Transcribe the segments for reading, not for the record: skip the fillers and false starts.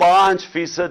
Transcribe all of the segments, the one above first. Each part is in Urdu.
5%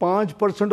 5%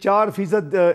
4%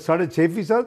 6.5%,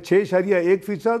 6.1%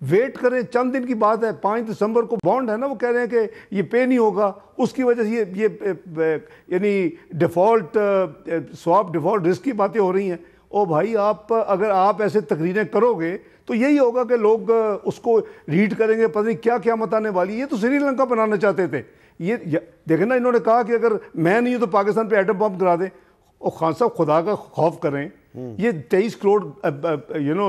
ویٹ کریں, چند دن کی بات ہے, 5 دسمبر کو بانڈ ہے نا, وہ کہہ رہے ہیں کہ یہ پے نہیں ہوگا, اس کی وجہ سے یہ یعنی ڈیفالٹ سواپ ڈیفالٹ رسک کی باتیں ہو رہی ہیں. او بھائی, آپ اگر آپ ایسے تقریریں کرو گے تو یہی ہوگا کہ لوگ اس کو ریڈ کریں گے, پتہ نہیں کیا قیامت آنے والی. یہ تو سری لنکا بنانا چاہتے تھے. یہ دیکھیں نا, انہوں نے کہا کہ اگر میں نہیں ہوں تو پاکستان پہ ایٹم بم گرا دیں. اور خان صاحب خدا کا خوف کریں, یہ 23 کروڑ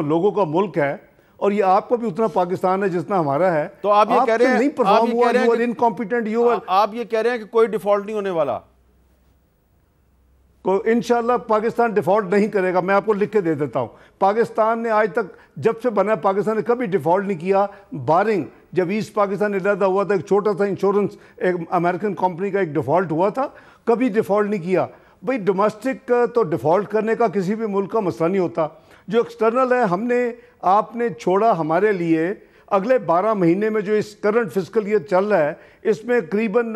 لوگوں کا ملک ہے, اور یہ آپ کا بھی اتنا پاکستان ہے جتنا ہمارا ہے. تو آپ یہ کہہ رہے ہیں نہیں پرفارم ہوا, یو آر انکمپیٹنٹ, آپ یہ کہہ رہے ہیں کہ کوئی ڈیفالٹ نہیں ہونے والا. انشاءاللہ پاکستان ڈیفالٹ نہیں کرے گا. میں آپ کو لکھ کے دے دیتا ہوں, پاکستان نے آج تک جب سے بنا ہے پاکستان نے کبھی ڈیفالٹ نہیں کیا, بارنگ جب ایسٹ پاکستان علیحدہ ہوا تھا, ایک چھوٹا سا انشورنس ایک امریکن کمپنی کا ایک ڈیفالٹ ہوا تھا, کبھی ڈیفالٹ نہیں کیا. بھئی ڈومیسٹک تو ڈیفالٹ کرنے کا کسی بھی ملک کا مسئلہ نہیں ہوتا. جو ایکسٹرنل ہے, ہم نے آپ نے چھوڑا ہمارے لیے اگلے 12 مہینے میں جو اس کرنٹ فسکل ایئر چل رہا ہے, اس میں قریباً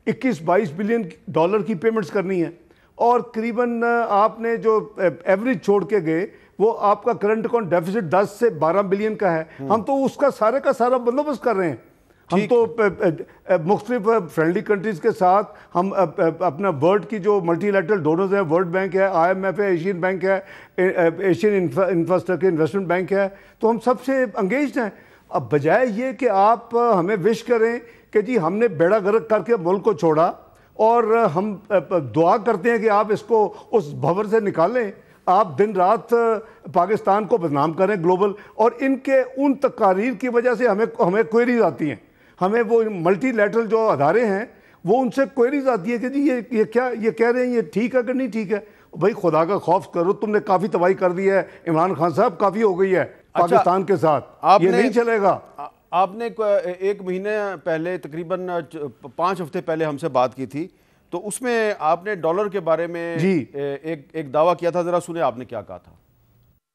21-22 بلین ڈالر کی پیمنٹس کرنی ہے, اور قریباً آپ نے جو ایوریج چھوڑ کے گئے وہ آپ کا کرنٹ اکاؤنٹ ڈیفیسٹ 10 سے 12 بلین کا ہے. ہم تو اس کا سارا بندوبست کر رہے ہیں. ہم تو مختلف فرینڈلی کنٹریز کے ساتھ ہم اپنا ورلڈ کی جو ملٹی لیٹرل ڈونرز ہیں, ورلڈ بینک ہے, IMF ہے, ایشین بینک ہے, ایشین انفراسٹرکچر انویسٹمنٹ بینک ہے, تو ہم سب سے انگیجڈ ہیں. اب بجائے یہ کہ آپ ہمیں وش کریں کہ جی ہم نے بیڑا غرق کر کے ملک کو چھوڑا, اور ہم دعا کرتے ہیں کہ آپ اس کو اس بھور سے نکالیں, آپ دن رات پاکستان کو بدنام کریں گلوبل. اور ان کے ان تقاریر کی وجہ سے ہمیں کوئریز آتی ہیں, ہمیں وہ ملٹی لیٹرل جو ادارے ہیں وہ ان سے کوئریز آتی ہے کہ جی یہ کیا یہ کہہ رہے ہیں, یہ ٹھیک ہے کہ نہیں ٹھیک ہے. بھائی خدا کا خوف کرو, تم نے کافی تباہی کر دی ہے عمران خان صاحب, کافی ہو گئی ہے پاکستان کے ساتھ, یہ نہیں چلے گا. آپ نے 1 مہینے پہلے تقریباً 5 ہفتے پہلے ہم سے بات کی تھی, تو اس میں آپ نے ڈالر کے بارے میں ایک دعویٰ کیا تھا, ذرا سنیں آپ نے کیا کہا تھا.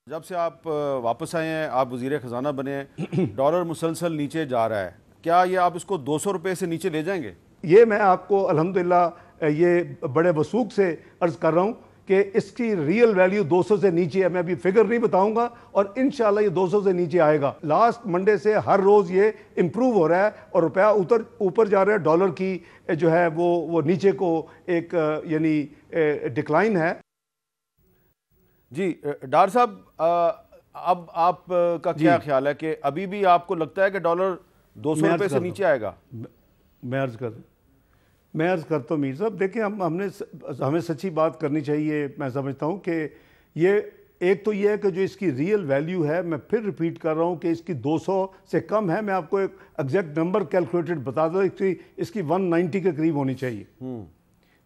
جب سے آپ واپس آئے ہیں, آپ وزیر خزانہ بنے ہیں, ڈالر مسلسل نیچے جا رہا ہے, کیا یہ آپ اس کو 200 روپے سے نیچے لے جائیں گے؟ یہ میں آپ کو الحمدللہ یہ بڑے وثوق سے عرض کر رہا ہوں کہ اس کی ریئل ویلیو 200 سے نیچے ہے. میں ابھی فگر نہیں بتاؤں گا, اور انشاءاللہ یہ 200 سے نیچے آئے گا. لاسٹ منڈے سے ہر روز یہ امپروو ہو رہا ہے, اور روپیہ اوپر جا رہا ہے, ڈالر کی جو ہے وہ نیچے کو ایک یعنی ڈکلائن ہے. جی ڈار صاحب, اب آپ کا کیا خیال ہے کہ ابھی بھی آپ کو لگتا ہے کہ ڈالر 200 روپے سے نیچے آئے گا؟ میں عرض کرتا ہوں میر صاحب, دیکھیں ہمیں سچی بات کرنی چاہیے. میں سمجھتا ہوں کہ یہ ایک تو یہ ہے کہ جو اس کی ریئل ویلیو ہے, میں پھر ریپیٹ کر رہا ہوں کہ اس کی 200 سے کم ہے. میں آپ کو ایک ایگزیکٹ نمبر کیلکولیٹڈ بتا دوں, اس کی 190 کے قریب ہونی چاہیے.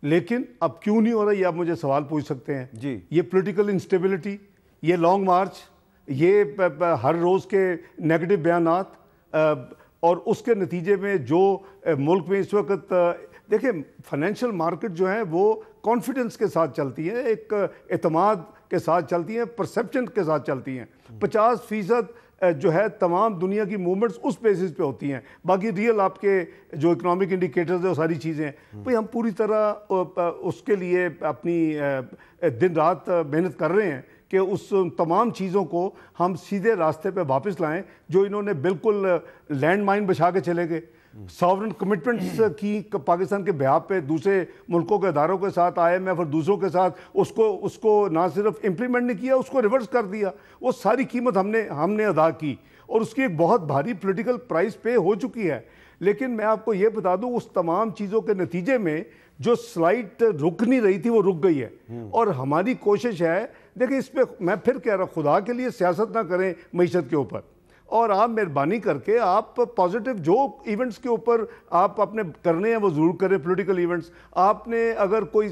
لیکن اب کیوں نہیں ہو رہا, یہ آپ مجھے سوال پوچھ سکتے ہیں. جی, یہ پولیٹیکل انسٹیبلٹی, یہ لانگ مارچ, یہ ہر روز کے نیگیٹو بیانات, اور اس کے نتیجے میں جو ملک میں اس وقت دیکھیں فائنینشیل مارکیٹ جو ہیں وہ کانفیڈنس کے ساتھ چلتی ہیں, ایک اعتماد کے ساتھ چلتی ہیں, پرسیپشن کے ساتھ چلتی ہیں. 50% جو ہے تمام دنیا کی موومنٹس اس بیسس پہ ہوتی ہیں. باقی ریئل آپ کے جو اکنامک انڈیکیٹرز ہیں وہ ساری چیزیں ہیں. بھئی ہم پوری طرح اس کے لیے اپنی دن رات محنت کر رہے ہیں کہ اس تمام چیزوں کو ہم سیدھے راستے پہ واپس لائیں جو انہوں نے بالکل لینڈ مائن بچھا کے چلے گئے. ساورن کمٹمنٹس کی پاکستان کے بہاف پہ دوسرے ملکوں کے اداروں کے ساتھ IMF اور دوسروں کے ساتھ اس کو نہ صرف امپلیمنٹ نہیں کیا, اس کو ریورس کر دیا. وہ ساری قیمت ہم نے ادا کی, اور اس کی ایک بہت بھاری پولیٹیکل پرائز پے ہو چکی ہے. لیکن میں آپ کو یہ بتا دوں اس تمام چیزوں کے نتیجے میں جو سلائٹ رک نہیں رہی تھی وہ رک گئی ہے. اور ہماری کوشش ہے, دیکھیں اس پہ میں پھر کہہ رہا ہوں, خدا کے لیے سیاست نہ کریں معیشت کے اوپر, اور آپ مہربانی کر کے آپ پازیٹیو جو ایونٹس کے اوپر آپ اپنے کرنے ہیں وہ ضرور کریں. پولیٹیکل ایونٹس آپ نے اگر کوئی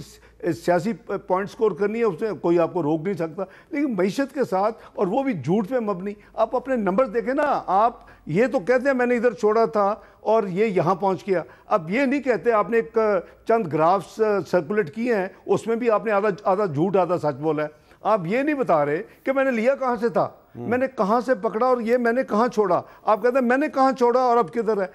سیاسی پوائنٹ سکور کرنی ہے اس میں کوئی آپ کو روک نہیں سکتا, لیکن معیشت کے ساتھ, اور وہ بھی جھوٹ پہ مبنی. آپ اپنے نمبرز دیکھیں نا, آپ یہ تو کہتے ہیں میں نے ادھر چھوڑا تھا اور یہ یہاں پہنچ گیا. اب یہ نہیں کہتے, آپ نے ایک چند گرافس سرکولیٹ کیے ہیں, اس میں بھی آپ نے آدھا جھوٹ آدھا سچ بولا ہے. آپ یہ نہیں بتا رہے کہ میں نے لیا کہاں سے تھا, میں نے کہاں سے پکڑا, اور یہ میں نے کہاں چھوڑا. آپ کہتے ہیں میں نے کہاں چھوڑا اور اب کدھر ہے.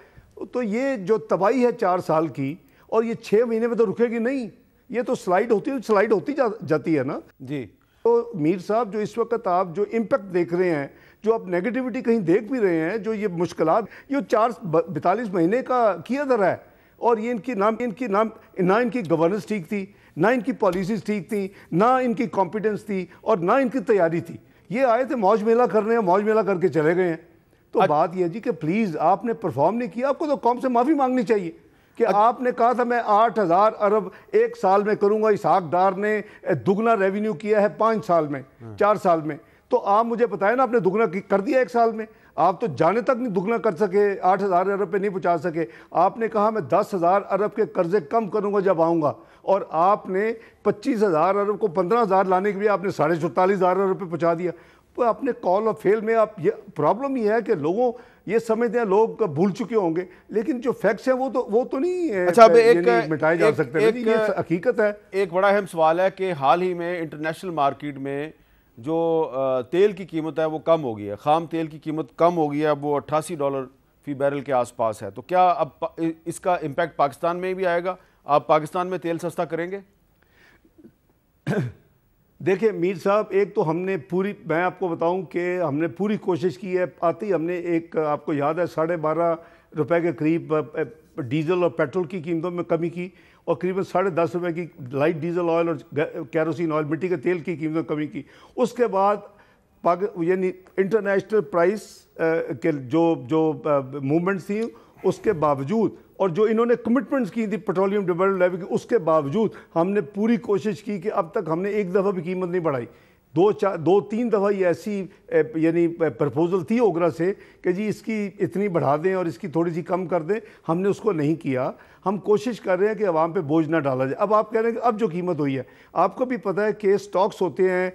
تو یہ جو تباہی ہے 4 سال کی, اور یہ 6 مہینے میں تو رکے گی نہیں, یہ تو سلائڈ ہوتی جاتی ہے نا. جی تو میر صاحب جو اس وقت آپ جو امپیکٹ دیکھ رہے ہیں, جو آپ نیگیٹیوٹی کہیں دیکھ بھی رہے ہیں, جو یہ مشکلات, یہ 42 مہینے کا کیا دھرا ہے, اور یہ نہ ان کی گورننس ٹھیک تھی, نہ ان کی پالیسیز ٹھیک تھیں, نہ ان کی کمپیٹنس تھی, اور نہ ان کی تیاری تھی. یہ آئے تھے موج میلہ کرنے, موج میلہ کر کے چلے گئے ہیں. تو بات یہ جی کہ پلیز آپ نے پرفارم نہیں کیا, آپ کو تو قوم سے معافی مانگنی چاہیے کہ آپ نے کہا تھا میں 8,000 ارب ایک سال میں کروں گا. اسحاق ڈار نے دگنا ریونیو کیا ہے 5 سال میں, 4 سال میں. تو آپ مجھے بتائیں نا, آپ نے دگنا کر دیا ایک سال میں. آپ تو جانے تک نہیں دگنا کر سکے, 8,000 ارب پہ نہیں پہنچا سکے. آپ نے کہا میں 10,000 ارب کے قرضے کم کروں گا جب آؤں گا, اور آپ نے 25,000 ارب کو 15,000 لانے کے لیے آپ نے 44,500 ارب پہ پہنچا دیا. تو اپنے کال آف فیل میں آپ, یہ پرابلم یہ ہے کہ لوگوں یہ سمجھتے ہیں, لوگ بھول چکے ہوں گے, لیکن جو فیکٹس ہیں وہ تو نہیں مٹائے جا سکتے. یہ حقیقت ہے. ایک بڑا اہم سوال ہے کہ حال ہی میں انٹرنیشنل مارکیٹ میں جو تیل کی قیمت ہے وہ کم ہو گئی ہے, خام تیل کی قیمت کم ہو گئی ہے, اب وہ $88 فی بیرل کے آس پاس ہے. تو کیا اب اس کا امپیکٹ پاکستان میں بھی آئے گا؟ آپ پاکستان میں تیل سستا کریں گے؟ دیکھیں میر صاحب, ایک تو ہم نے میں آپ کو بتاؤں کہ ہم نے پوری کوشش کی ہے. آتی ہم نے ایک, آپ کو یاد ہے, 12.5 روپے کے قریب ڈیزل اور پیٹرول کی قیمتوں میں کمی کی, اور قریباً 10.5 روپے کی لائٹ ڈیزل آئل اور کیروسین آئل, مٹی کے تیل کی قیمتوں میں کمی کی. اس کے بعد یعنی انٹرنیشنل پرائس کے جو موومنٹس تھیں, اس کے باوجود, اور جو انہوں نے کمٹمنٹس کی تھی پیٹرولیم ڈیولپمنٹ لیول کی, اس کے باوجود ہم نے پوری کوشش کی کہ اب تک ہم نے ایک دفعہ بھی قیمت نہیں بڑھائی. 2-3 دفعہ یہ ایسی یعنی پرپوزل تھی اوگرا سے کہ جی اس کی اتنی بڑھا دیں اور اس کی تھوڑی سی کم کر دیں. ہم نے اس کو نہیں کیا. ہم کوشش کر رہے ہیں کہ عوام پہ بوجھ نہ ڈالا جائے. اب آپ کہہ رہے ہیں کہ اب جو قیمت ہوئی ہے, آپ کو بھی پتہ ہے کہ سٹاکس ہوتے ہیں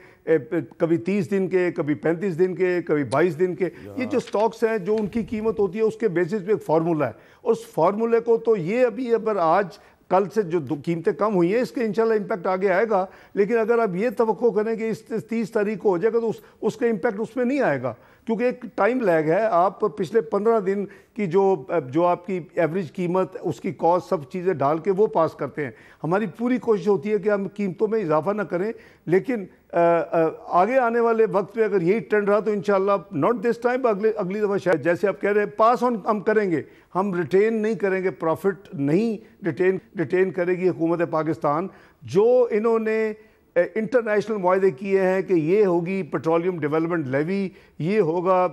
کبھی 30 دن کے, کبھی 35 دن کے, کبھی 22 دن کے. یہ جو سٹاکس ہیں, جو ان کی قیمت ہوتی ہے اس کے بیسس پہ ایک فارمولہ ہے, اور اس فارمولے کو تو یہ ابھی اگر آج کل سے جو قیمتیں کم ہوئی ہیں اس کے انشاءاللہ امپیکٹ آگے آئے گا. لیکن اگر آپ یہ توقع کریں کہ اس 30 تاریخ کو ہو جائے گا تو اس کا امپیکٹ اس میں نہیں آئے گا, کیونکہ ایک ٹائم لیگ ہے. آپ پچھلے 15 دن کی جو آپ کی ایوریج قیمت, اس کی کاسٹ, سب چیزیں ڈال کے وہ پاس کرتے ہیں. ہماری پوری کوشش ہوتی ہے کہ ہم قیمتوں میں اضافہ نہ کریں, لیکن آگے آنے والے وقت میں اگر یہی ٹرینڈ رہا تو انشاءاللہ ناٹ دس ٹائم, اگلی دفعہ شاید جیسے آپ کہہ رہے ہیں پاس آن ہم کریں گے, ہم ریٹین نہیں کریں گے. پروفٹ نہیں ریٹین کرے گی حکومت پاکستان. جو انہوں نے انٹرنیشنل معاہدے کیے ہیں کہ یہ ہوگی پیٹرولیم ڈیولپمنٹ لیوی, یہ ہوگا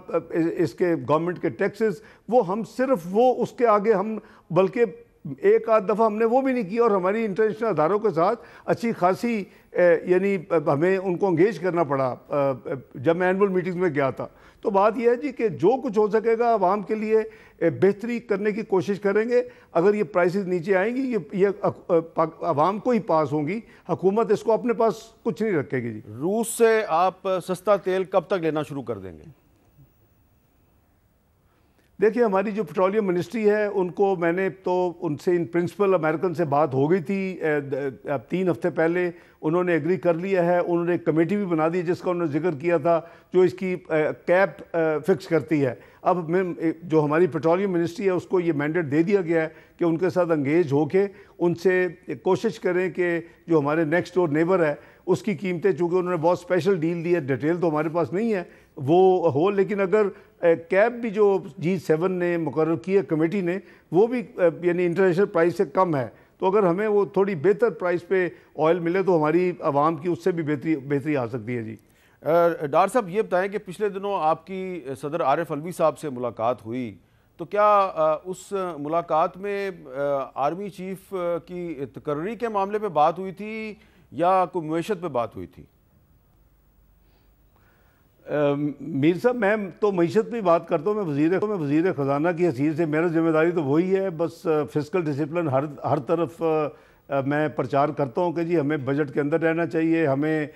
اس کے گورنمنٹ کے ٹیکسز, وہ ہم صرف وہ اس کے آگے ہم, بلکہ ایک آدھ دفعہ ہم نے وہ بھی نہیں کیا. اور ہماری انٹرنیشنل اداروں کے ساتھ اچھی خاصی یعنی ہمیں ان کو انگیج کرنا پڑا جب میں اینول میٹنگز میں گیا تھا. تو بات یہ ہے جی کہ جو کچھ ہو سکے گا عوام کے لیے بہتری کرنے کی کوشش کریں گے. اگر یہ پرائسز نیچے آئیں گی, یہ عوام کو ہی پاس ہوں گی, حکومت اس کو اپنے پاس کچھ نہیں رکھے گی. جی روس سے آپ سستا تیل کب تک لینا شروع کر دیں گے؟ دیکھیں ہماری جو پیٹرولیم منسٹری ہے ان کو میں نے تو ان سے ان پرنسپل امریکن سے بات ہو گئی تھی 3 ہفتے پہلے, انہوں نے ایگری کر لیا ہے. انہوں نے ایک کمیٹی بھی بنا دی جس کا انہوں نے ذکر کیا تھا, جو اس کی کیپ فکس کرتی ہے. اب جو ہماری پیٹرولیم منسٹری ہے اس کو یہ مینڈیٹ دے دیا گیا ہے کہ ان کے ساتھ انگیج ہو کے ان سے کوشش کریں کہ جو ہمارے نیکسٹ ڈور نیبر ہے اس کی قیمتیں, چونکہ انہوں نے بہت اسپیشل ڈیل دی ہے, ڈیٹیل تو ہمارے پاس نہیں ہے, وہ ہو. لیکن اگر کیپ بھی جو G7 نے مقرر کی ہے کمیٹی نے, وہ بھی یعنی انٹرنیشنل پرائس سے کم ہے, تو اگر ہمیں وہ تھوڑی بہتر پرائس پہ آئل ملے تو ہماری عوام کی اس سے بھی بہتری آ سکتی ہے. جی ڈار صاحب یہ بتائیں کہ پچھلے دنوں آپ کی صدر عارف علوی صاحب سے ملاقات ہوئی, تو کیا اس ملاقات میں آرمی چیف کی تقرری کے معاملے پہ بات ہوئی تھی یا کوئی معیشت پہ بات ہوئی تھی؟ میر صاحب میں تو معیشت پہ بات کرتا ہوں. میں وزیر خزانہ کی حیثیت سے میرا ذمہ داری تو وہی ہے, بس فسکل ڈسپلن ہر طرف میں پرچار کرتا ہوں کہ جی ہمیں بجٹ کے اندر رہنا چاہیے, ہمیں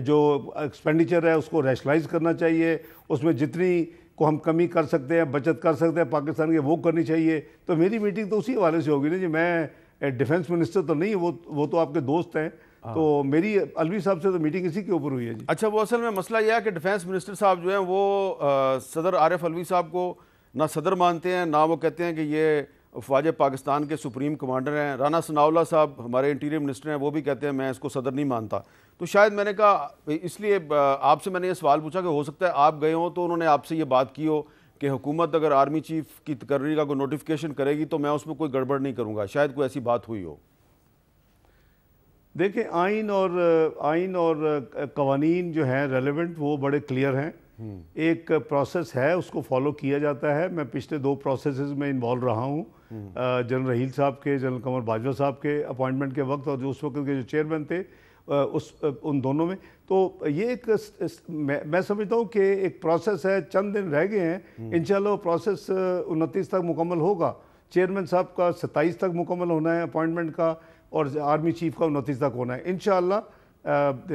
جو ایکسپینڈیچر ہے اس کو ریشنلائز کرنا چاہیے, اس میں جتنی کو ہم کمی کر سکتے ہیں, بچت کر سکتے ہیں پاکستان کے, وہ کرنی چاہیے. تو میری میٹنگ تو اسی حوالے سے ہوگی نا جی. میں ڈیفنس منسٹر تو نہیں, وہ تو آپ کے دوست ہیں, تو میری علوی صاحب سے تو میٹنگ اسی کے اوپر ہوئی ہے. جی اچھا, وہ اصل میں مسئلہ یہ ہے کہ ڈیفنس منسٹر صاحب جو ہیں وہ صدر عارف علوی صاحب کو نہ صدر مانتے ہیں, نہ وہ کہتے ہیں کہ یہ افواج پاکستان کے سپریم کمانڈر ہیں. رانا ثناء اللہ صاحب ہمارے انٹیریئر منسٹر ہیں, وہ بھی کہتے ہیں میں اس کو صدر نہیں مانتا. تو شاید میں نے کہا اس لیے آپ سے میں نے یہ سوال پوچھا کہ ہو سکتا ہے آپ گئے ہوں تو انہوں نے آپ سے یہ بات کی ہو کہ حکومت اگر آرمی چیف کی تقرری کا کوئی نوٹیفیکیشن کرے گی تو میں اس میں کوئی گڑبڑ نہیں کروں گا, شاید کوئی ایسی بات ہوئی ہو. دیکھیں آئین اور قوانین جو ہیں ریلیونٹ وہ بڑے کلیئر ہیں. ایک پروسیس ہے, اس کو فالو کیا جاتا ہے. میں پچھلے 2 پروسیسز میں انوالو رہا ہوں, جنرل رحیل صاحب کے, جنرل قمر باجوہ صاحب کے اپوائنٹمنٹ کے وقت, اور جو اس وقت کے جو چیئرمین تھے ان دونوں میں. تو یہ ایک میں سمجھتا ہوں کہ ایک پروسیس ہے, چند دن رہ گئے ہیں, انشاءاللہ وہ پروسیس 29 تک مکمل ہوگا. چیئرمین صاحب کا 27 تک مکمل ہونا ہے اپوائنٹمنٹ کا, اور آرمی چیف کا 29 تک ہونا ہے انشاءاللہ.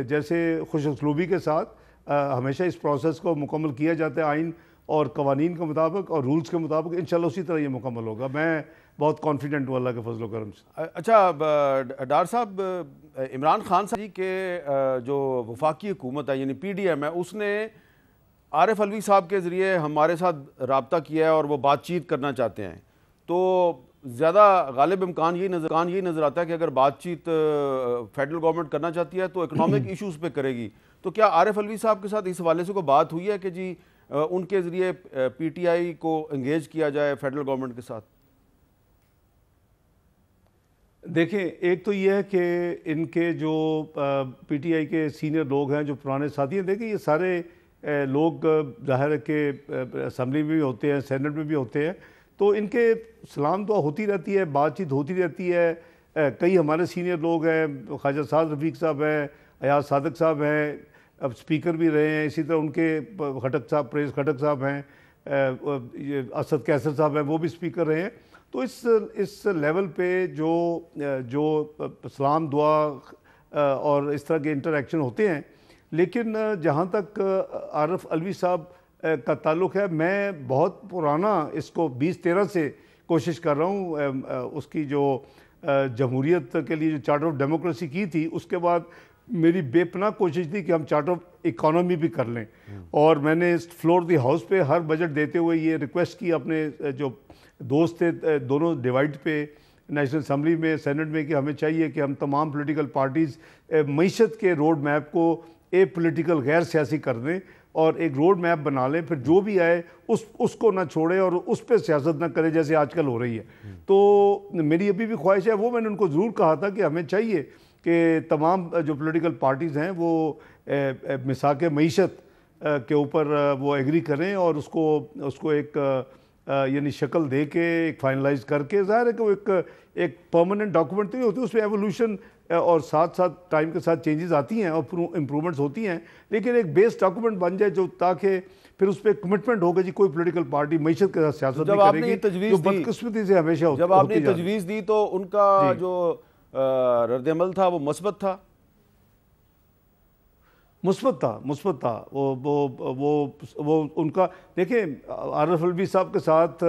جیسے خوش اسلوبی کے ساتھ ہمیشہ اس پروسیس کو مکمل کیا جاتا ہے آئین اور قوانین کے مطابق اور رولز کے مطابق, انشاءاللہ اسی طرح یہ مکمل ہوگا. میں بہت کانفیڈنٹ ہوں اللہ کے فضل و کرم سے. اچھا ڈار صاحب, عمران خان صاحب کے جو وفاقی حکومت ہے یعنی پی ڈی ایم ہے, اس نے عارف علوی صاحب کے ذریعے ہمارے ساتھ رابطہ کیا ہے اور وہ بات چیت کرنا چاہتے ہیں. تو زیادہ غالب امکان یہی نظر آتا ہے کہ اگر بات چیت فیڈرل گورنمنٹ کرنا چاہتی ہے تو اکنامک ایشوز پہ کرے گی. تو کیا عارف علوی صاحب کے ساتھ اس حوالے سے کوئی بات ہوئی ہے کہ جی ان کے ذریعے پی ٹی آئی کو انگیج کیا جائے فیڈرل گورنمنٹ کے ساتھ؟ دیکھیں ایک تو یہ ہے کہ ان کے جو پی ٹی آئی کے سینئر لوگ ہیں جو پرانے ساتھی ہیں, دیکھیں یہ سارے لوگ ظاہر ہے کہ اسمبلی میں بھی ہوتے ہیں, سینٹ میں بھی ہوتے ہیں, تو ان کے سلام دعا ہوتی رہتی ہے, بات چیت ہوتی رہتی ہے. کئی ہمارے سینئر لوگ ہیں, خواجہ سعد رفیق صاحب ہیں, ایاز صادق صاحب ہیں, اب سپیکر بھی رہے ہیں, اسی طرح ان کے خٹک صاحب, پریز خٹک صاحب ہیں, اسد کیسر صاحب ہیں, وہ بھی سپیکر رہے ہیں. تو اس لیول پہ جو سلام دعا اور اس طرح کے انٹریکشن ہوتے ہیں. لیکن جہاں تک عارف علوی صاحب کا تعلق ہے, میں بہت پرانا اس کو 2013 سے کوشش کر رہا ہوں. اس کی جو جمہوریت کے لیے جو چارٹر آف ڈیموکریسی کی تھی, اس کے بعد میری بے پناہ کوشش تھی کہ ہم چارٹر آف اکانومی بھی کر لیں. اور میں نے فلور دی ہاؤس پہ ہر بجٹ دیتے ہوئے یہ ریکویسٹ کی اپنے جو دوست تھے دونوں ڈیوائڈ پہ, نیشنل اسمبلی میں, سینٹ میں, کہ ہمیں چاہیے کہ ہم تمام پولیٹیکل پارٹیز معیشت کے روڈ میپ کو اے پولیٹیکل غیر سیاسی کر دیں اور ایک روڈ میپ بنا لیں, پھر جو بھی آئے اس کو نہ چھوڑے اور اس پہ سیاست نہ کرے جیسے آج کل ہو رہی ہے. تو میری ابھی بھی خواہش ہے, وہ میں نے ان کو ضرور کہا تھا کہ ہمیں چاہیے کہ تمام جو پولیٹیکل پارٹیز ہیں وہ مساق معیشت کے اوپر وہ ایگری کریں اور اس کو ایک یعنی شکل دے کے ایک فائنلائز کر کے. ظاہر ہے کہ وہ ایک پرماننٹ ڈاکومنٹ نہیں ہوتی, اس میں ایوولوشن اور ساتھ ٹائم کے ساتھ چینجز آتی ہیں اور امپرومنٹس ہوتی ہیں, لیکن ایک بیس ڈاکومنٹ بن جائے جو تاکہ پھر اس پہ کمٹمنٹ ہوگا جی کوئی پولیٹیکل پارٹی معیشت کے ساتھ سیاست نہیں کرے گی, جو بدقسمتی سے ہمیشہ ہوتی ہے. جب آپ نے تجویز دی تو ان کا جو رد عمل تھا وہ مثبت تھا؟ مثبت تھا. وہ ان کا دیکھیں عارف علوی صاحب کے ساتھ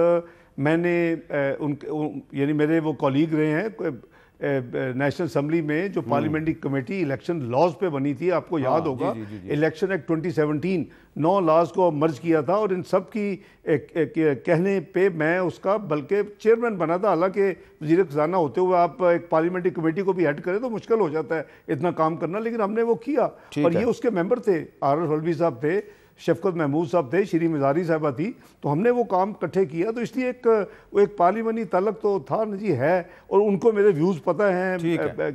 میں نے یعنی میرے وہ کولیگ رہے ہیں نیشنل اسمبلی میں جو پارلیمنٹری کمیٹی الیکشن لاز پہ بنی تھی, آپ کو یاد ہوگا, الیکشن ایکٹ 2017 9 لاز کو مرج کیا تھا, اور ان سب کی کہنے پہ میں اس کا بلکہ چیئرمین بنا تھا. حالانکہ وزیر خزانہ ہوتے ہوئے آپ ایک پارلیمنٹری کمیٹی کو بھی ہیڈ کریں تو مشکل ہو جاتا ہے اتنا کام کرنا, لیکن ہم نے وہ کیا. اور یہ اس کے ممبر تھے, عارف علوی صاحب تھے, شفقت محمود صاحب تھے, شری مزاری صاحبہ تھی, تو ہم نے وہ کام اکٹھے کیا. تو اس لیے ایک پارلیمنٹری تعلق تو تھا نا جی, ہے. اور ان کو میرے ویوز پتہ ہیں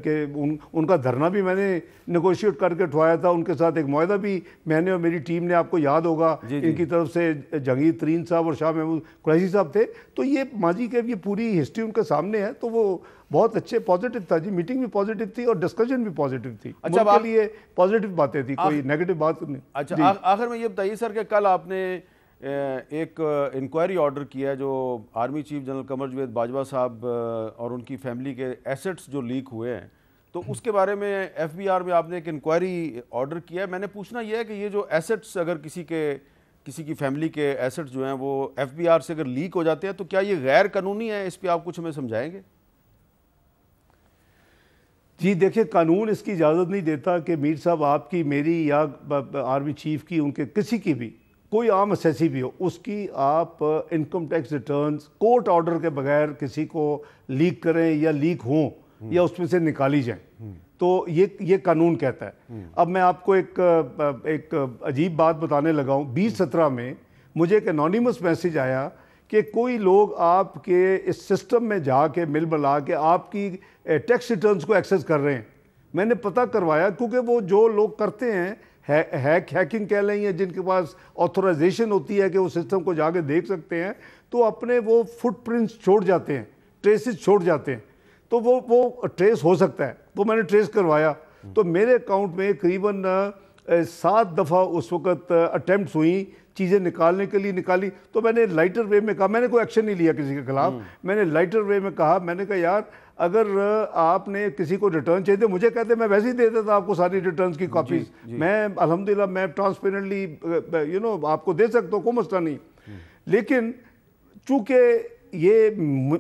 کہ ان کا دھرنا بھی میں نے نیگوشیٹ کر کے اٹھوایا تھا, ان کے ساتھ ایک معاہدہ بھی میں نے اور میری ٹیم نے, آپ کو یاد ہوگا ان کی طرف سے جہانگیر ترین صاحب اور شاہ محمود قریشی صاحب تھے. تو یہ ماضی کے یہ پوری ہسٹری ان کے سامنے ہے, تو وہ بہت اچھے پازیٹیو تھا جی. میٹنگ بھی پازیٹیو تھی اور ڈسکشن بھی پازیٹیو تھی, ملک کے لیے پازیٹیو باتیں تھی, کوئی نیگیٹو بات نہیں. اچھا آخر میں یہ بتائیے سر کہ کل آپ نے ایک انکوائری آرڈر کیا ہے جو army chief general Qamar Javed Bajwa صاحب اور ان کی فیملی کے ایسٹس جو لیک ہوئے ہیں, تو اس کے بارے میں ایف بی آر میں آپ نے ایک انکوائری آرڈر کیا ہے. میں نے پوچھنا یہ ہے کہ یہ جو ایسٹس اگر کسی کی فیملی کے ایسٹس جو ہیں وہ ایف بی آر سے اگر لیک ہو جاتے ہیں تو کیا یہ غیر قانونی ہے؟ اس پہ آپ کچھ ہمیں سمجھائیں گے؟ جی دیکھیں, قانون اس کی اجازت نہیں دیتا کہ میر صاحب آپ کی, میری یا آرمی چیف کی, ان کے کسی کی بھی کوئی عام اسیسی بھی ہو اس کی آپ income tax returns court order کے بغیر کسی کو لیک کریں یا لیک ہوں یا اس میں سے نکالی جائیں تو یہ قانون کہتا ہے. اب میں آپ کو ایک عجیب بات بتانے لگا ہوں. 2017 میں مجھے ایک انونیمس میسیج آیا کہ کوئی لوگ آپ کے اس سسٹم میں جا کے مل ملا کے آپ کی ٹیکس ریٹرنز کو ایکسس کر رہے ہیں. میں نے پتہ کروایا کیونکہ وہ جو لوگ کرتے ہیں ہیکنگ کہہ لیں یا جن کے پاس آتھورائزیشن ہوتی ہے کہ وہ سسٹم کو جا کے دیکھ سکتے ہیں تو اپنے وہ فٹ پرنٹس چھوڑ جاتے ہیں, ٹریسز چھوڑ جاتے ہیں, تو وہ ٹریس ہو سکتا ہے. تو میں نے ٹریس کروایا تو میرے اکاؤنٹ میں قریباً 7 دفعہ اس وقت اٹیمپٹس ہوئیں چیزیں نکالنے کے لیے نکالی. تو میں نے لائٹر وے میں کہا, میں نے کوئی ایکشن نہیں لیا کسی کے خلاف, میں نے لائٹر وے میں کہا, میں نے کہا یار اگر آپ نے کسی کو ریٹرن چاہیے تھے مجھے کہتے میں ویسے ہی دے دیتا آپ کو ساری ریٹرنز کی کاپیز. میں الحمدللہ میں ٹرانسپیرنٹلی آپ کو دے سکتا ہوں, کوئی مسئلہ نہیں. لیکن چونکہ یہ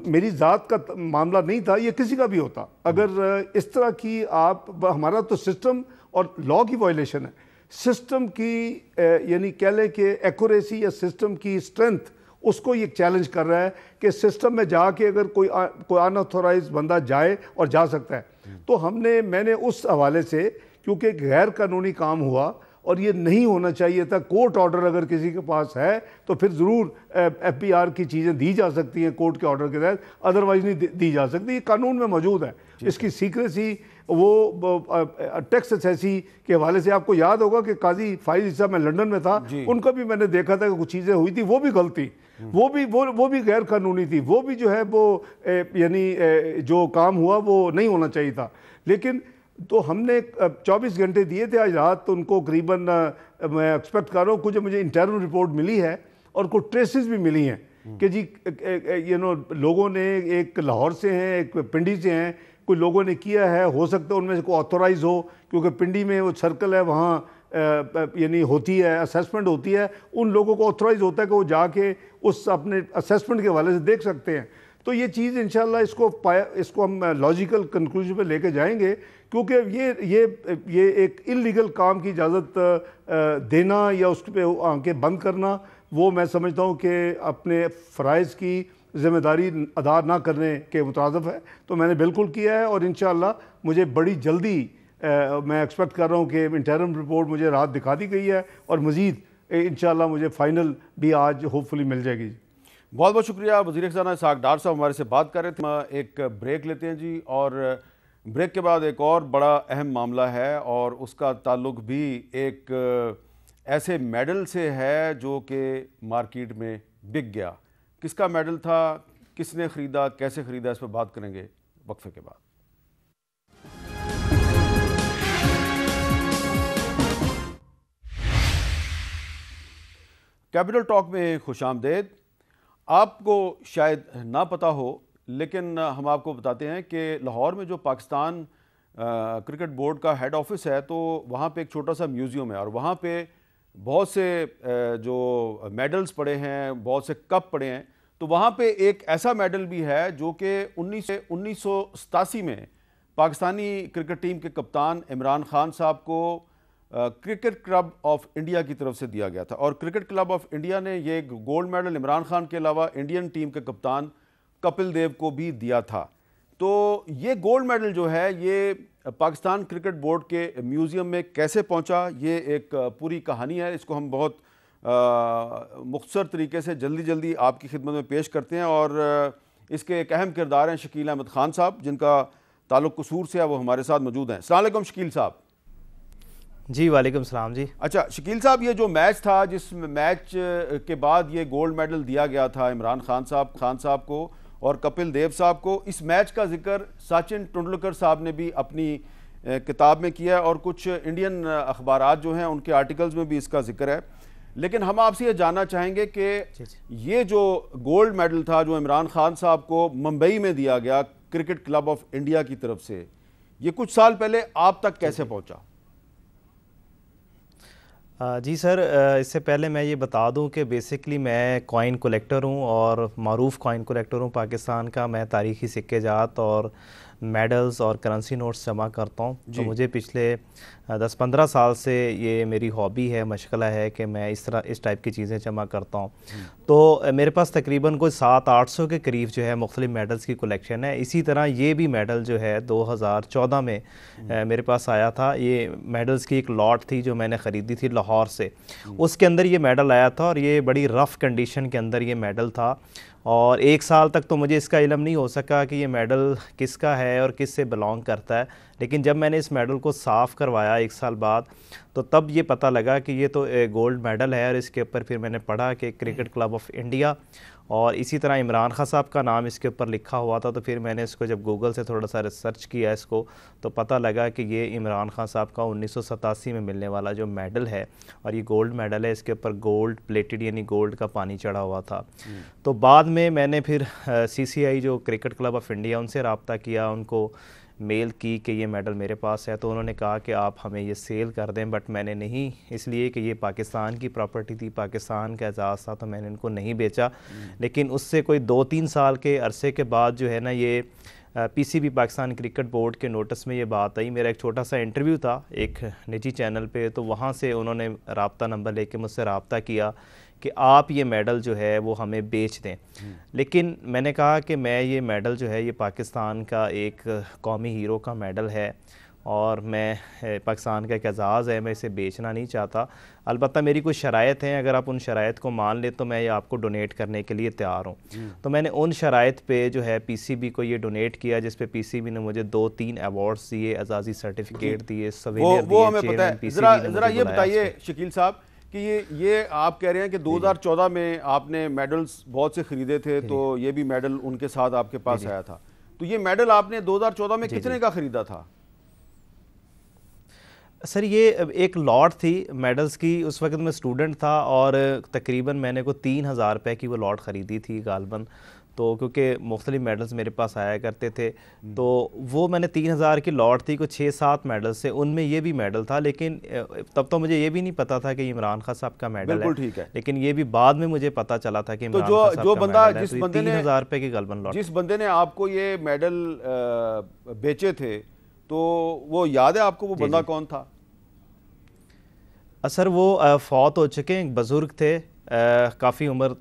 میری ذات کا معاملہ نہیں تھا, یہ کسی کا بھی ہوتا. اگر اس طرح کی ہمارا تو سسٹم اور لا کی وائلیشن ہے, سسٹم کی یعنی کہہ لیں کہ ایکوریسی یا سسٹم کی اسٹرینتھ اس کو یہ چیلنج کر رہا ہے کہ سسٹم میں جا کے اگر کوئی ان آتھورائز بندہ جائے اور جا سکتا ہے. تو میں نے اس حوالے سے کیونکہ غیر قانونی کام ہوا اور یہ نہیں ہونا چاہیے تھا. کورٹ آرڈر اگر کسی کے پاس ہے تو پھر ضرور ایف پی آر کی چیزیں دی جا سکتی ہیں کورٹ کے آرڈر کے تحت, ادروائز نہیں دی جا سکتی. یہ قانون میں موجود ہے. اس کی سیکریسی وہ ٹیکس اسیسی کے حوالے سے آپ کو یاد ہوگا کہ قاضی فائز عیسیٰ, میں لنڈن میں تھا, ان کا بھی میں نے دیکھا تھا کہ کچھ چیزیں ہوئی تھی, وہ بھی غلط تھی, وہ بھی غیر قانونی تھی, وہ بھی جو ہے وہ یعنی جو کام ہوا وہ نہیں ہونا چاہیے تھا. لیکن تو ہم نے 24 گھنٹے دیے تھے, آج رات تو ان کو قریباً میں ایکسپیکٹ کر رہا ہوں کچھ مجھے انٹرنل رپورٹ ملی ہے اور کچھ ٹریسز بھی ملی ہیں کہ جی لوگوں نے ایک لاہور سے ہیں, ایک پنڈی سے ہیں, کوئی لوگوں نے کیا ہے, ہو سکتا ہے ان میں سے کوئی آتھورائز ہو کیونکہ پنڈی میں وہ سرکل ہے وہاں یعنی ہوتی ہے اسیسمنٹ ہوتی ہے, ان لوگوں کو آتھورائز ہوتا ہے کہ وہ جا کے اس اپنے اسیسمنٹ کے حوالے سے دیکھ سکتے ہیں. تو یہ چیز انشاءاللہ اس کو ہم لاجیکل کنکلوژن پہ لے کے جائیں گے کیونکہ یہ ایک انلیگل کام کی اجازت دینا یا اس پہ آنکھیں بند کرنا وہ میں سمجھتا ہوں کہ اپنے فرائض کی ذمہ داری ادا نہ کرنے کے مترادف ہے. تو میں نے بالکل کیا ہے اور انشاءاللہ مجھے بڑی جلدی میں ایکسپیکٹ کر رہا ہوں کہ انٹرم رپورٹ مجھے رات دکھا دی گئی ہے اور مزید انشاءاللہ مجھے فائنل بھی آج ہوپ فلی مل جائے گی. بہت بہت شکریہ. وزیر خزانہ اسحاق ڈار صاحب ہمارے سے بات کر رہے تھے. ایک بریک لیتے ہیں جی, اور بریک کے بعد ایک اور بڑا اہم معاملہ ہے اور اس کا تعلق بھی ایک ایسے میڈل سے ہے جو کہ مارکیٹ میں بک گیا. کس کا میڈل تھا, کس نے خریدا, کیسے خریدا, اس پہ بات کریں گے وقفے کے بعد. کیپٹل ٹاک میں خوش آمدید. آپ کو شاید نہ پتہ ہو لیکن ہم آپ کو بتاتے ہیں کہ لاہور میں جو پاکستان کرکٹ بورڈ کا ہیڈ آفس ہے تو وہاں پہ ایک چھوٹا سا میوزیم ہے اور وہاں پہ بہت سے جو میڈلز پڑے ہیں, بہت سے کپ پڑے ہیں. تو وہاں پہ ایک ایسا میڈل بھی ہے جو کہ 1987 میں پاکستانی کرکٹ ٹیم کے کپتان عمران خان صاحب کو کرکٹ کلب آف انڈیا کی طرف سے دیا گیا تھا. اور کرکٹ کلب آف انڈیا نے یہ گولڈ میڈل عمران خان کے علاوہ انڈین ٹیم کے کپتان کپل دیو کو بھی دیا تھا. تو یہ گولڈ میڈل جو ہے یہ پاکستان کرکٹ بورڈ کے میوزیم میں کیسے پہنچا, یہ ایک پوری کہانی ہے. اس کو ہم بہت مختصر طریقے سے جلدی آپ کی خدمت میں پیش کرتے ہیں اور اس کے ایک اہم کردار ہیں شکیل احمد خان صاحب جن کا تعلق قصور سے ہے, وہ ہمارے ساتھ موجود ہیں. السلام علیکم شکیل صاحب. جی وعلیکم السلام. جی اچھا شکیل صاحب, یہ جو میچ تھا جس میچ کے بعد یہ گولڈ میڈل دیا گیا تھا عمران خان صاحب کو اور کپل دیو صاحب کو, اس میچ کا ذکر سچن ٹنڈولکر صاحب نے بھی اپنی کتاب میں کیا ہے اور کچھ انڈین اخبارات جو ہیں ان کے آرٹیکلز میں بھی اس کا ذکر ہے. لیکن ہم آپ سے یہ جاننا چاہیں گے کہ یہ جو گولڈ میڈل تھا جو عمران خان صاحب کو ممبئی میں دیا گیا کرکٹ کلب آف انڈیا کی طرف سے, یہ کچھ سال پہلے آپ تک کیسے پہنچا؟ جی سر, اس سے پہلے میں یہ بتا دوں کہ بیسکلی میں کوائن کولیکٹر ہوں اور معروف کوائن کولیکٹر ہوں پاکستان کا. میں تاریخی سکے جات اور میڈلز اور کرنسی نوٹس جمع کرتا ہوں. تو مجھے پچھلے 10-15 سال سے یہ میری ہابی ہے, مشغلہ ہے کہ میں اس ٹائپ کی چیزیں جمع کرتا ہوں. تو میرے پاس تقریباً کوئی 700-800 کے قریب جو ہے مختلف میڈلز کی کلیکشن ہے. اسی طرح یہ بھی میڈل جو ہے 2014 میں میرے پاس آیا تھا. یہ میڈلز کی ایک لاٹ تھی جو میں نے خریدی تھی لاہور سے. اس کے اندر یہ میڈل آیا تھا اور یہ بڑی رف کنڈیشن کے اندر یہ میڈل تھا, اور 1 سال تک تو مجھے اس کا علم نہیں ہو سکا کہ یہ میڈل کس کا ہے اور کس سے بلانگ کرتا ہے. لیکن جب میں نے اس میڈل کو صاف کروایا 1 سال بعد, تو تب یہ پتہ لگا کہ یہ تو گولڈ میڈل ہے. اور اس کے اوپر پھر میں نے پڑھا کہ کرکٹ کلب آف انڈیا, اور اسی طرح عمران خان صاحب کا نام اس کے اوپر لکھا ہوا تھا. تو پھر میں نے اس کو جب گوگل سے تھوڑا سا ریسرچ کیا اس کو, تو پتہ لگا کہ یہ عمران خان صاحب کا 1987 میں ملنے والا جو میڈل ہے, اور یہ گولڈ میڈل ہے. اس کے اوپر گولڈ پلیٹڈ یعنی گولڈ کا پانی چڑھا ہوا تھا. تو بعد میں نے پھر CCI جو کرکٹ کلب آف انڈیا, ان سے رابطہ کیا, ان کو میل کی کہ یہ میڈل میرے پاس ہے. تو انہوں نے کہا کہ آپ ہمیں یہ سیل کر دیں, بٹ میں نے نہیں, اس لیے کہ یہ پاکستان کی پراپرٹی تھی, پاکستان کا اعزاز تھا, تو میں نے ان کو نہیں بیچا. لیکن اس سے کوئی 2-3 سال کے عرصے کے بعد جو ہے نا, یہ PCB پاکستان کرکٹ بورڈ کے نوٹس میں یہ بات آئی. میرا ایک چھوٹا سا انٹرویو تھا ایک نجی چینل پہ, تو وہاں سے انہوں نے رابطہ نمبر لے کے مجھ سے رابطہ کیا کہ آپ یہ میڈل جو ہے وہ ہمیں بیچ دیں. لیکن میں نے کہا کہ میں یہ میڈل جو ہے یہ پاکستان کا ایک قومی ہیرو کا میڈل ہے, اور میں پاکستان کا ایک اعزاز ہے, میں اسے بیچنا نہیں چاہتا. البتہ میری کچھ شرائط ہیں, اگر آپ ان شرائط کو مان لیں تو میں یہ آپ کو ڈونیٹ کرنے کے لیے تیار ہوں. تو میں نے ان شرائط پہ جو ہے PCB کو یہ ڈونیٹ کیا, جس پہ PCB نے مجھے 2-3 ایوارڈز دیے, اعزازی سرٹیفکیٹ دیے, سوینئر دیے. وہ ہمیں پتہ ہے. ذرا یہ بتائیے شکیل صاحب کہ یہ آپ کہہ رہے ہیں کہ 2014 میں آپ نے میڈلز بہت سے خریدے تھے, تو یہ بھی میڈل ان کے ساتھ آپ کے پاس آیا تھا. تو یہ میڈل آپ نے 2014 میں کتنے کا خریدا تھا؟ سر یہ ایک لاٹ تھی میڈلز کی. اس وقت میں اسٹوڈنٹ تھا, اور تقریباً میں نے کو 3000 روپے کی وہ لاٹ خریدی تھی غالباً. تو کیونکہ مختلف میڈلز میرے پاس آیا کرتے تھے, تو وہ میں نے 3000 کی لاٹ تھی, کوئی 6-7 میڈلز سے, ان میں یہ بھی میڈل تھا. لیکن تب تو مجھے یہ بھی نہیں پتا تھا کہ عمران خان صاحب کا میڈل ہے. ٹھیک ہے. لیکن یہ بھی بعد میں مجھے پتا چلا تھا کہ عمران خان صاحب کا میڈل ہے. تو 3000 روپے کی غالباً لاٹ. جس بندے نے آپ کو یہ میڈل بیچے تھے, تو وہ یاد ہے آپ کو وہ بندہ کون تھا؟ سر وہ فوت ہو چکے ہیں, ایک بزرگ تھے, کافی عمر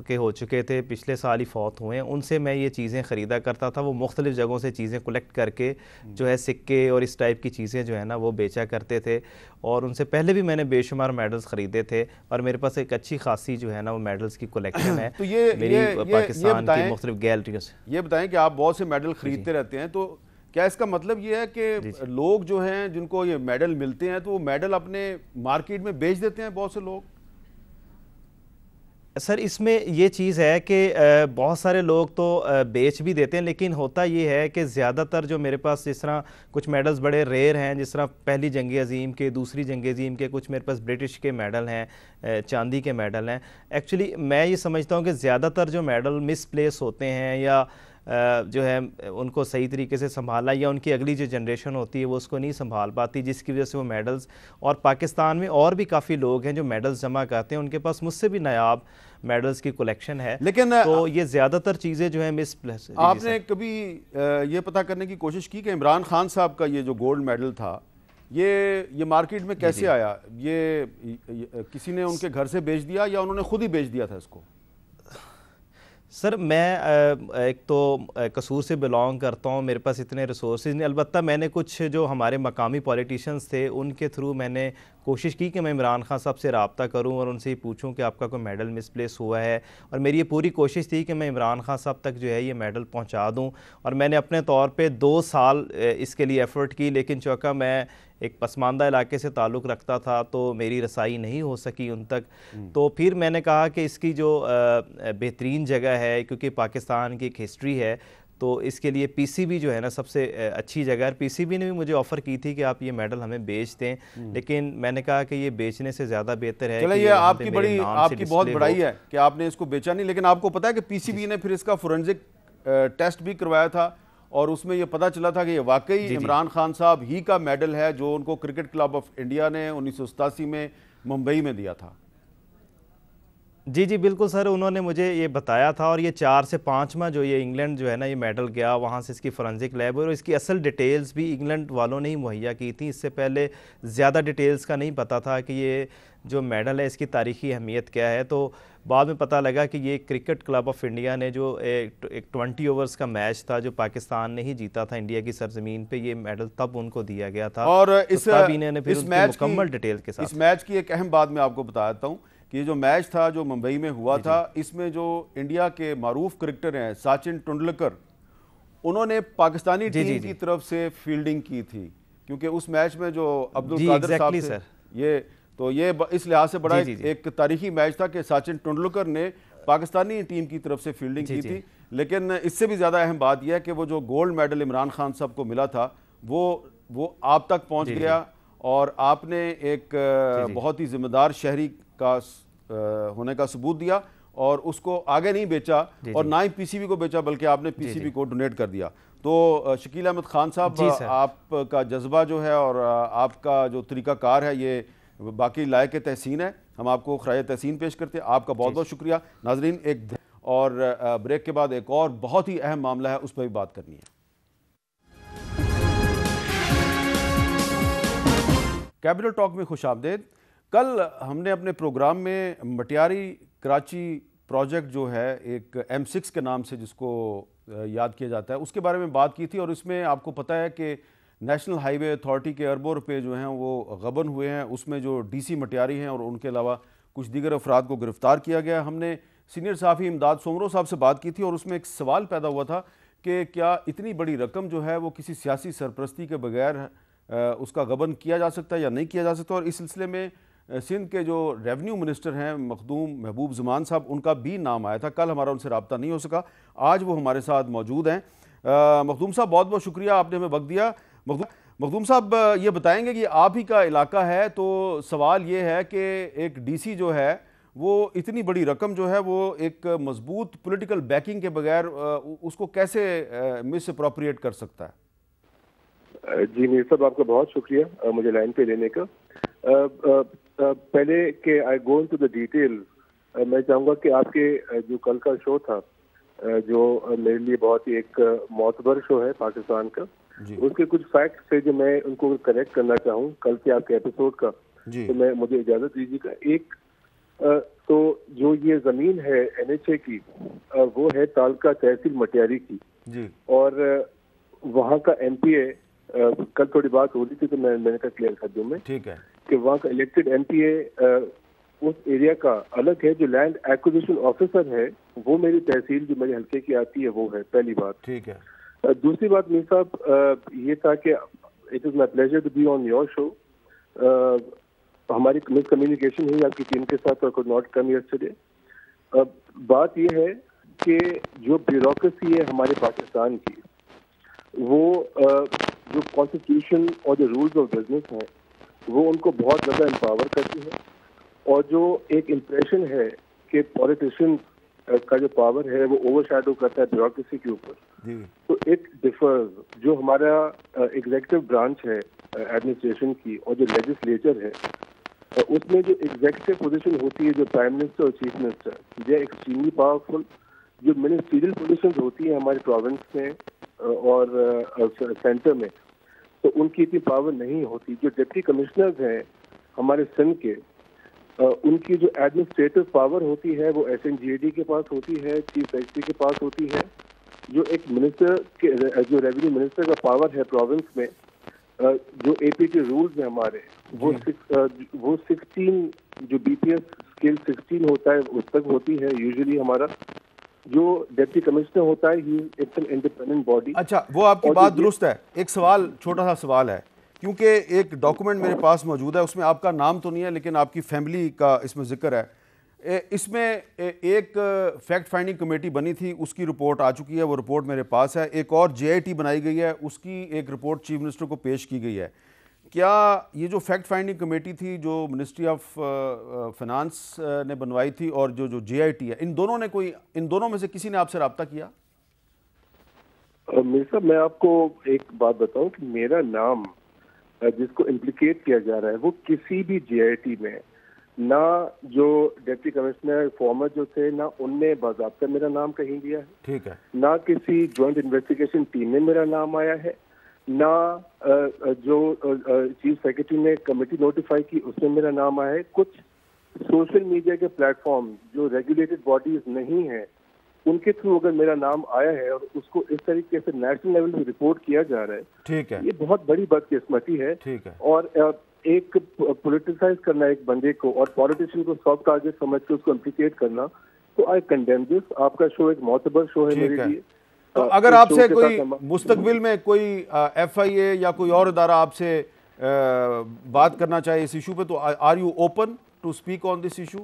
کے ہو چکے تھے, پچھلے سال ہی فوت ہوئے ہیں. ان سے میں یہ چیزیں خریدا کرتا تھا. وہ مختلف جگہوں سے چیزیں کلیکٹ کر کے جو ہے سکے اور اس ٹائپ کی چیزیں جو ہے نا وہ بیچا کرتے تھے. اور ان سے پہلے بھی میں نے بے شمار میڈلز خریدے تھے, اور میرے پاس ایک اچھی خاصی جو ہے نا وہ میڈلز کی کلیکشن ہے. تو یہ میری پاکستان کی مختلف گیلریوں سے. یہ بتائیں کہ آپ بہت سے میڈل خریدتے رہتے ہیں, تو کیا اس کا مطلب یہ ہے کہ لوگ جو ہیں جن کو یہ میڈل ملتے ہیں, تو وہ میڈل اپنے مارکیٹ میں بیچ دیتے ہیں بہت سے لوگ؟ سر اس میں یہ چیز ہے کہ بہت سارے لوگ تو بیچ بھی دیتے ہیں, لیکن ہوتا یہ ہے کہ زیادہ تر جو میرے پاس جس طرح کچھ میڈلز بڑے ریئر ہیں, جس طرح پہلی جنگ عظیم کے, دوسری جنگ عظیم کے, کچھ میرے پاس برٹش کے میڈل ہیں, چاندی کے میڈل ہیں. ایکچولی میں یہ سمجھتا ہوں کہ زیادہ تر جو میڈل مس پلیس ہوتے ہیں, یا جو ہے ان کو صحیح طریقے سے سنبھالا, یا ان کی اگلی جو جنریشن ہوتی ہے وہ اس کو نہیں سنبھال پاتی, جس کی وجہ سے وہ میڈلز. اور پاکستان میں اور بھی کافی لوگ ہیں جو میڈلز جمع کرتے ہیں, ان کے پاس مجھ سے بھی نایاب میڈلز کی کلیکشن ہے. لیکن تو یہ زیادہ تر چیزیں جو ہیں مس پلیس. آپ نے کبھی یہ پتہ کرنے کی کوشش کی کہ عمران خان صاحب کا یہ جو گولڈ میڈل تھا, یہ مارکیٹ میں کیسے آیا؟ یہ کسی نے ان کے گھر سے بیچ دیا, یا انہوں نے خود ہی بیچ دیا تھا اس کو؟ سر میں ایک تو قصور سے بلانگ کرتا ہوں, میرے پاس اتنے ریسورسز نہیں. البتہ میں نے کچھ جو ہمارے مقامی پولیٹیشنز تھے ان کے تھرو میں نے کوشش کی کہ میں عمران خان صاحب سے رابطہ کروں اور ان سے یہ پوچھوں کہ آپ کا کوئی میڈل مس پلیس ہوا ہے. اور میری یہ پوری کوشش تھی کہ میں عمران خان صاحب تک جو ہے یہ میڈل پہنچا دوں, اور میں نے اپنے طور پہ 2 سال اس کے لیے ایفرٹ کی. لیکن چونکہ میں ایک پسماندہ علاقے سے تعلق رکھتا تھا تو میری رسائی نہیں ہو سکی ان تک. تو پھر میں نے کہا کہ اس کی جو بہترین جگہ ہے, کیونکہ پاکستان کی ایک ہسٹری ہے, تو اس کے لیے PCB جو ہے نا سب سے اچھی جگہ ہے. PCB نے بھی مجھے آفر کی تھی کہ آپ یہ میڈل ہمیں بیچ دیں, لیکن میں نے کہا کہ یہ بیچنے سے زیادہ بہتر ہے. چلے, یہ آپ کی بہت بڑائی ہے کہ آپ نے اس کو بیچا نہیں. لیکن آپ کو پتا ہے کہ PCB نے پھر اس کا فورنزک ٹیسٹ بھی کروایا تھا, اور اس میں یہ پتہ چلا تھا کہ یہ واقعی عمران خان صاحب ہی کا میڈل ہے جو ان کو کرکٹ کلب آف انڈیا نے 1987 میں ممبئی میں دیا تھا. جی جی بالکل سر، انہوں نے مجھے یہ بتایا تھا، اور یہ 4 سے 5واں جو یہ انگلینڈ جو ہے نا یہ میڈل گیا، وہاں سے اس کی فورنزک لیب، اور اس کی اصل ڈیٹیلز بھی انگلینڈ والوں نے ہی مہیا کی تھیں. اس سے پہلے زیادہ ڈیٹیلز کا نہیں پتہ تھا کہ یہ جو میڈل ہے اس کی تاریخی اہمیت کیا ہے. تو بعد میں پتہ لگا کہ یہ کرکٹ کلب آف انڈیا نے جو ایک 20 اوورز کا میچ تھا جو پاکستان نے ہی جیتا تھا انڈیا کی سرزمین پہ، یہ میڈل تب ان کو دیا گیا تھا. اور تب انہوں نے پھر اس کی مکمل ڈیٹیل کے ساتھ اس میچ کی ایک اہم بات میں آپ کو بتاتا ہوں کہ یہ جو میچ تھا جو ممبئی میں ہوا تھا، اس میں جو انڈیا کے معروف کرکٹر ہیں سچن ٹنڈولکر، انہوں نے پاکستانی ٹیم کی طرف سے فیلڈنگ کی تھی، کیونکہ اس میچ میں جو عبدالقادر صاحب تھے، یہ اس لحاظ سے بڑا ایک تاریخی میچ تھا کہ سچن ٹنڈولکر نے پاکستانی ٹیم کی طرف سے فیلڈنگ کی تھی. لیکن اس سے بھی زیادہ اہم بات یہ ہے کہ وہ جو گولڈ میڈل عمران خان صاحب کو ملا تھا وہ آپ تک پہنچ گیا، اور آپ نے ایک بہت ہی ذمہ دار شہری کا ہونے کا ثبوت دیا، اور اس کو آگے نہیں بیچا اور نہ ہی پی سی بی کو بیچا، بلکہ آپ نے پی سی بی کو ڈونیٹ کر دیا. تو شکیل احمد خان صاحب، آپ کا جذبہ جو ہے اور آپ کا جو طریقہ کار ہے یہ باقی لائق تحسین ہے. ہم آپ کو خراج تحسین پیش کرتے ہیں. آپ کا بہت بہت شکریہ. ناظرین، ایک اور بریک کے بعد ایک اور بہت ہی اہم معاملہ ہے، اس پہ بھی بات کرنی ہے. کیپٹل ٹاک میں خوش آمدید. کل ہم نے اپنے پروگرام میں مٹیاری کراچی پروجیکٹ جو ہے ایک M6 کے نام سے جس کو یاد کیا جاتا ہے، اس کے بارے میں بات کی تھی، اور اس میں آپ کو پتہ ہے کہ نیشنل ہائی وے اتھارٹی کے اربوں روپے جو ہیں وہ غبن ہوئے ہیں. اس میں جو ڈی سی مٹیاری ہیں اور ان کے علاوہ کچھ دیگر افراد کو گرفتار کیا گیا. ہم نے سینئر صحافی امداد سومرو صاحب سے بات کی تھی، اور اس میں ایک سوال پیدا ہوا تھا کہ کیا اتنی بڑی رقم جو ہے وہ کسی سیاسی سرپرستی کے بغیر اس کا غبن کیا جا سکتا ہے یا نہیں کیا جا سکتا. اور اس سلسلے میں سندھ کے جو ریونیو منسٹر ہیں مخدوم محبوب زمان صاحب، ان کا بھی نام آیا تھا. کل ہمارا ان سے رابطہ نہیں ہو سکا، آج وہ ہمارے ساتھ موجود ہیں. مخدوم صاحب، بہت بہت شکریہ، آپ نے ہمیں وقت دیا. مخدوم صاحب، یہ بتائیں گے کہ آپ ہی کا علاقہ ہے، تو سوال یہ ہے کہ ایک ڈی سی جو ہے وہ اتنی بڑی رقم جو ہے وہ ایک مضبوط پولیٹیکل بیکنگ کے بغیر اس کو کیسے مس اپروپریٹ کر سکتا ہے؟ جی میر صاحب، آپ کا بہت شکریہ مجھے لائن پہ لینے کا. پہلے کہ آئی گو انٹو دا ڈیٹیل، میں چاہوں گا کہ آپ کے جو کل کا شو تھا جو میرے لیے بہت ہی ایک معتبر شو ہے پاکستان کا، اس کے کچھ فیکٹس تھے جو میں ان کو کریکٹ کرنا چاہوں کل کے آپ کے ایپیسوڈ کا. تو میں مجھے اجازت دیجیے گا. ایک تو جو یہ زمین ہے NHA کی، وہ ہے تعلقہ تحصیل مٹیاری کی، اور وہاں کا MPA، کل تھوڑی بات ہو رہی تھی تو میں نے کہا کلیئر کر دوں میں، ٹھیک ہے، کہ وہاں کا الیکٹڈ MPA اس ایریا کا الگ ہے. جو لینڈ ایکوزیشن آفیسر ہے وہ میری تحصیل جو میرے حلقے کی آتی ہے وہ ہے. پہلی بات. ٹھیک ہے. دوسری بات میر صاحب یہ تھا کہ it is my pleasure to be on your show. ہماری مس کمیونیکیشن ہوئی آپ کی ٹیم کے ساتھ، اور کوڈ ناٹ کم یسٹرڈے. بات یہ ہے کہ جو بیوروکریسی ہے ہمارے پاکستان کی، وہ جو کانسٹیٹیوشن اور جو رولز آف بزنس ہیں وہ ان کو بہت زیادہ امپاور کرتی ہے، اور جو ایک امپریشن ہے کہ پولیٹیشین کا جو پاور ہے وہ اوور شیڈو کرتا ہے بیوروکریسی کے اوپر، تو اٹ ڈیفرز. جو ہمارا ایگزیکٹو برانچ ہے ایڈمنسٹریشن کی اور جو لیجسلیچر ہے، اس میں جو ایگزیکٹو پوزیشن ہوتی ہے جو پرائم منسٹر اور chief minister, they are extremely powerful. جو منسٹریل پوزیشنز ہوتی ہیں ہمارے پروونس میں اور سینٹر میں، تو ان کی اتنی پاور نہیں ہوتی. جو ڈپٹی کمشنرز ہیں ہمارے سندھ کے، ان کی جو ایڈمنسٹریٹو پاور ہوتی ہے وہ SNGAD کے پاس ہوتی ہے، چیف سیکرٹری کے پاس ہوتی ہے. جو ایک منسٹر کے جو ریونیو منسٹر کا پاور ہے پروونس میں، جو AP کے رولز ہیں ہمارے، وہ 16 جو BPS اسکیل 16 ہوتا ہے اس تک ہوتی ہے یوزلی. ہمارا جو ڈپٹی کمشنر ہوتا ہے اٹس این انڈیپینڈنٹ باڈی. اچھا، وہ آپ کی بات درست ہے. ایک سوال، چھوٹا سا سوال ہے، کیونکہ ایک ڈاکومنٹ میرے پاس موجود ہے، اس میں آپ کا نام تو نہیں ہے لیکن آپ کی فیملی کا اس میں ذکر ہے. اس میں ایک فیکٹ فائنڈنگ کمیٹی بنی تھی، اس کی رپورٹ آ چکی ہے، وہ رپورٹ میرے پاس ہے. ایک اور JIT بنائی گئی ہے، اس کی ایک رپورٹ چیف منسٹر کو پیش کی گئی ہے. کیا یہ جو فیکٹ فائنڈنگ کمیٹی تھی جو منسٹری آف فنانس نے بنوائی تھی اور جو JIT ہے، ان دونوں میں سے کسی نے آپ سے رابطہ کیا؟ میر صاحب، میں آپ کو ایک بات بتاؤں کہ میرا نام جس کو امپلیکیٹ کیا جا رہا ہے وہ کسی بھی JIT میں نہ جو ڈپٹی کمشنر فارمر جو تھے نہ ان نے باضابطہ میرا نام کہیں دیا ہے, ٹھیک ہے, نہ کسی جوائنٹ انویسٹیگیشن ٹیم میں میرا نام آیا ہے, نہ جو چیف سیکرٹری نے کمیٹی نوٹیفائی کی اس میں میرا نام آیا ہے. کچھ سوشل میڈیا کے پلیٹ فارم جو ریگولیٹڈ باڈیز نہیں ہیں ان کے تھرو اگر میرا نام آیا ہے اور اس کو اس طریقے سے نیشنل لیول پہ رپورٹ کیا جا رہا ہے, ٹھیک ہے, یہ بہت بڑی بدقسمتی ہے. ٹھیک ہے, اور ایک پولیٹیسائز کرنا ایک بندے کو اور پولیٹیشین کو سافٹ ٹارگیٹ سمجھ کے اس کو امپلیکیٹ کرنا, تو آئی کنڈیم دس. آپ کا شو ایک معتبر شو ہے میرے لیے. تو اگر آپ سے کوئی مستقبل میں کوئی ایف آئی اے یا کوئی اور ادارہ آپ سے بات کرنا چاہے اس ایشو پہ, تو are you open to speak on this issue?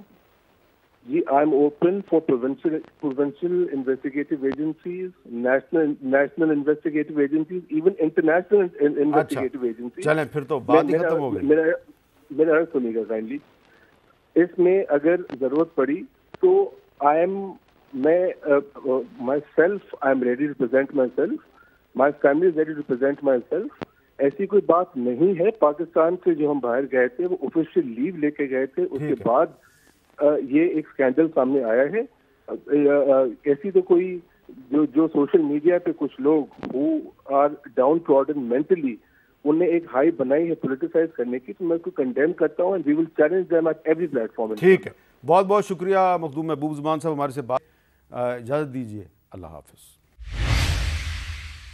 جی, I am open for provincial investigative agencies, national investigative agencies, even international investigative agencies. چلیں پھر تو بات ہی ختم ہو گئی. میرا عرض سنیے گا کائنڈلی. اس میں اگر ضرورت پڑی تو myself I am ready to present myself, my family is ready to present myself. ایسی کوئی بات نہیں ہے. پاکستان سے جو ہم باہر گئے تھے وہ آفیشیل لیو لے کے گئے تھے, اس کے بعد یہ ایک اسکینڈل سامنے آیا ہے. ایسی تو کوئی جو سوشل میڈیا پہ کچھ لوگ who are downtrodden mentally, انہوں نے ایک ہائی بنائی ہے پولیٹیسائز کرنے کی, تو میں اس کو کنڈیم کرتا ہوں. And we will challenge them at every platform. ٹھیک ہے, بہت بہت شکریہ مخدوم محبوب زمان صاحب, ہمارے سے بات. اجازت دیجیے, اللہ حافظ.